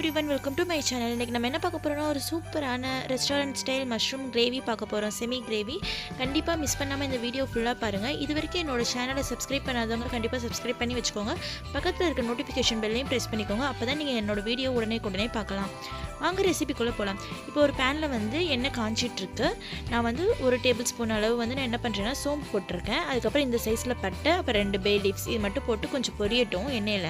everyone, welcome to my channel. இன்னைக்கு நம்ம என்ன பார்க்க போறோம்னா ஒரு சூப்பரான ரெஸ்டாரன்ட் ஸ்டைல் மஷ்ரூம் கிரேவி பார்க்க போறோம். Semi gravy. கண்டிப்பா மிஸ் பண்ணாம இந்த வீடியோ ஃபுல்லா பாருங்க. இதுவரைக்கும் என்னோட சேனலை சப்ஸ்கிரைப் பண்ணாதவங்க கண்டிப்பா சப்ஸ்கிரைப் பண்ணி வெச்சுக்கோங்க. பக்கத்துல இருக்க நோட்டிஃபிகேஷன் பெல்லையும் பிரஸ் பண்ணிக்கோங்க. அப்பதான் நீங்க என்னோட வீடியோ உடனே பார்க்கலாம். வாங்க ரெசிபிக்குள்ள போலாம். இப்போ ஒரு panல வந்து எண்ணெய் காஞ்சிட்டு இருக்கு. நான் வந்து 1 டேபிள் ஸ்பூன் அளவு வந்து நான் என்ன பண்றேன்னா சோம்பு போட்டுருக்கேன். அதுக்கு அப்புறம் இந்த சைஸ்ல பட்டை, அப்புறம் 2 பே லீவ்ஸ் இது மட்டும் போட்டு கொஞ்சம் பொரியட்டும் எண்ணெயில.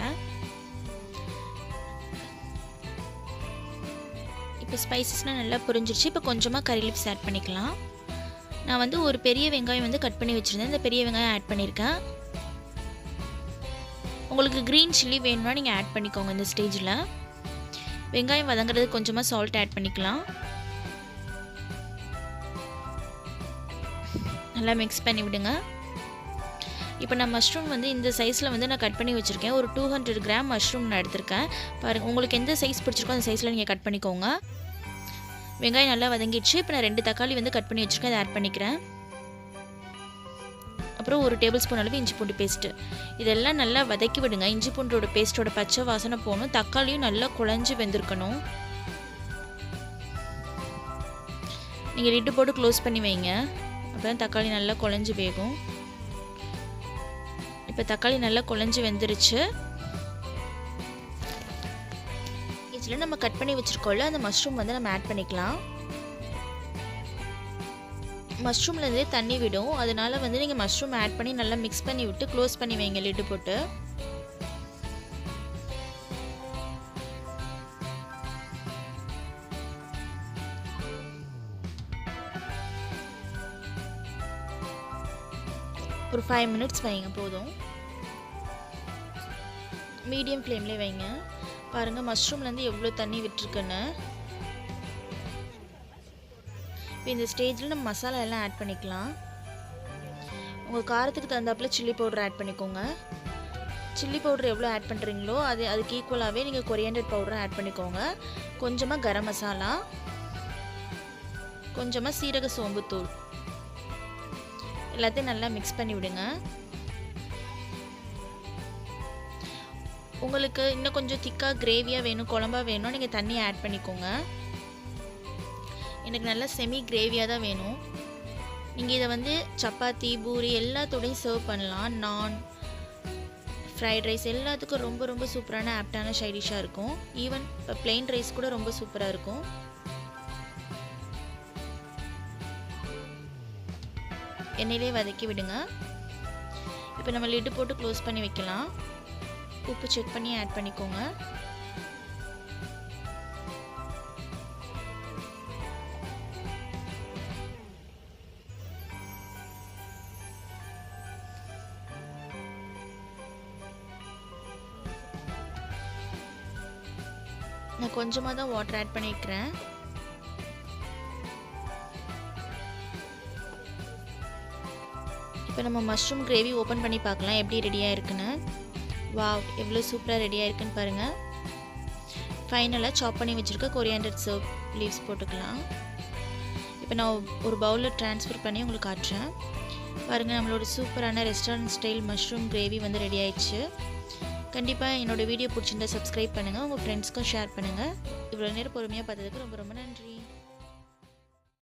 இப்போ ஸ்பைசஸ்லாம் நல்லா புரிஞ்சிருச்சு. இப்போ கொஞ்சமாக கறி லீவ்ஸ் ஆட் பண்ணிக்கலாம். நான் வந்து ஒரு பெரிய வெங்காயம் வந்து கட் பண்ணி வச்சுருந்தேன். இந்த பெரிய வெங்காயம் ஆட் பண்ணியிருக்கேன். உங்களுக்கு க்ரீன் சில்லி வேணும்னா நீங்கள் ஆட் பண்ணிக்கோங்க. இந்த ஸ்டேஜில் வெங்காயம் வதங்கிறது கொஞ்சமாக சால்ட் ஆட் பண்ணிக்கலாம். நல்லா மிக்ஸ் பண்ணி விடுங்க. இப்போ நான் மஷ்ரூம் வந்து இந்த சைஸில் வந்து நான் கட் பண்ணி வச்சுருக்கேன். ஒரு 200 கிராம் மஷ்ரூம் நான் எடுத்திருக்கேன். பாருங்கள், உங்களுக்கு எந்த சைஸ் பிடிச்சிருக்கோ அந்த சைஸில் நீங்கள் கட் பண்ணிக்கோங்க. வெங்காயம் நல்லா வதங்கிடுச்சு. இப்போ நான் 2 தக்காளி வந்து கட் பண்ணி வச்சுருக்கேன். அதை ஆட் பண்ணிக்கிறேன். அப்புறம் 1 டேபிள் ஸ்பூன் அளவு இஞ்சி பூண்டு பேஸ்ட்டு. இதெல்லாம் நல்லா வதக்கி விடுங்க. இஞ்சி பூண்டோட பேஸ்ட்டோட பச்சை வாசனை போகணும். தக்காளியும் நல்லா குழஞ்சி வெந்திருக்கணும். நீங்கள் லிட்டு போட்டு க்ளோஸ் பண்ணி வைங்க. அப்புறம் தக்காளி நல்லா குழஞ்சி வேகும். இப்போ தக்காளி நல்லா குழஞ்சி வெந்துருச்சு. இதில் நம்ம கட் பண்ணி வச்சுருக்கோம்ல அந்த மஷ்ரூம் வந்து நம்ம ஆட் பண்ணிக்கலாம். மஷ்ரூம்லேருந்தே தண்ணி விடும். அதனால வந்து நீங்கள் மஷ்ரூம் ஆட் பண்ணி நல்லா மிக்ஸ் பண்ணி விட்டு க்ளோஸ் பண்ணி வைங்க லிட்டு போட்டு. ஒரு 5 மினிட்ஸ் வைங்க போதும். மீடியம் ஃப்ளேம்லேயே வைங்க. பாருங்கள் மஷ்ரூம்லேருந்து எவ்வளோ தண்ணி விட்டுருக்குன்னு. இப்போ இந்த ஸ்டேஜில் நம்ம மசாலா எல்லாம் ஆட் பண்ணிக்கலாம். உங்கள் காரத்துக்கு தகுந்தாப்புல சில்லி பவுடர் ஆட் பண்ணிக்கோங்க. சில்லி பவுடர் எவ்வளோ ஆட் பண்ணுறீங்களோ அதுக்கு ஈக்குவலாகவே நீங்கள் கொரியாண்டர் பவுடரும் ஆட் பண்ணிக்கோங்க. கொஞ்சமாக கரம் மசாலா, கொஞ்சமாக சீரக சோம்புத்தூள் எல்லாத்தையும் நல்லா மிக்ஸ் பண்ணி விடுங்க. உங்களுக்கு இன்னும் கொஞ்சம் திக்காக கிரேவியாக வேணும், குழம்பா வேணும், நீங்கள் தண்ணி ஆட் பண்ணிக்கோங்க. எனக்கு நல்லா செமி கிரேவியாக தான் வேணும். நீங்கள் இதை வந்து சப்பாத்தி, பூரி எல்லாத்தோடையும் சர்வ் பண்ணலாம். நான், ஃப்ரைட் ரைஸ் எல்லாத்துக்கும் ரொம்ப ரொம்ப சூப்பரான ஆப்டான சைடிஷாக இருக்கும். ஈவன் இப்போ பிளெயின் ரைஸ் கூட ரொம்ப சூப்பராக இருக்கும். எண்ணெயிலே வதக்கி விடுங்க. இப்போ நம்ம லிட்டு போட்டு க்ளோஸ் பண்ணி வைக்கலாம். உப்பு செக் பண்ணி ஆட் பண்ணிக்கோங்க. நான் கொஞ்சமாக தான் வாட்டர் ஆட் பண்ணிக்கிறேன். இப்போ நம்ம மஷ்ரூம் கிரேவி ஓப்பன் பண்ணி பார்க்கலாம் எப்படி ரெடியாக இருக்குன்னு. வாவ், எவ்வளோ சூப்பராக ரெடியாக இருக்குன்னு பாருங்கள். ஃபைனலாக சாப் பண்ணி வச்சுருக்க கொரியாண்டர் சர்வ் லீவ்ஸ் போட்டுக்கலாம். இப்போ நான் ஒரு பவுலில் ட்ரான்ஸ்ஃபர் பண்ணி உங்களுக்கு காட்டுறேன். பாருங்கள், நம்மளோட சூப்பரான ரெஸ்டாரண்ட் ஸ்டைல் மஷ்ரூம் கிரேவி வந்து ரெடி ஆயிடுச்சு. கண்டிப்பாக என்னோடய வீடியோ பிடிச்சிருந்தா சப்ஸ்கிரைப் பண்ணுங்கள். உங்கள் ஃப்ரெண்ட்ஸ்க்கும் ஷேர் பண்ணுங்கள். இவ்வளோ நேரம் பொறுமையாக பார்த்ததுக்கு ரொம்ப ரொம்ப நன்றி.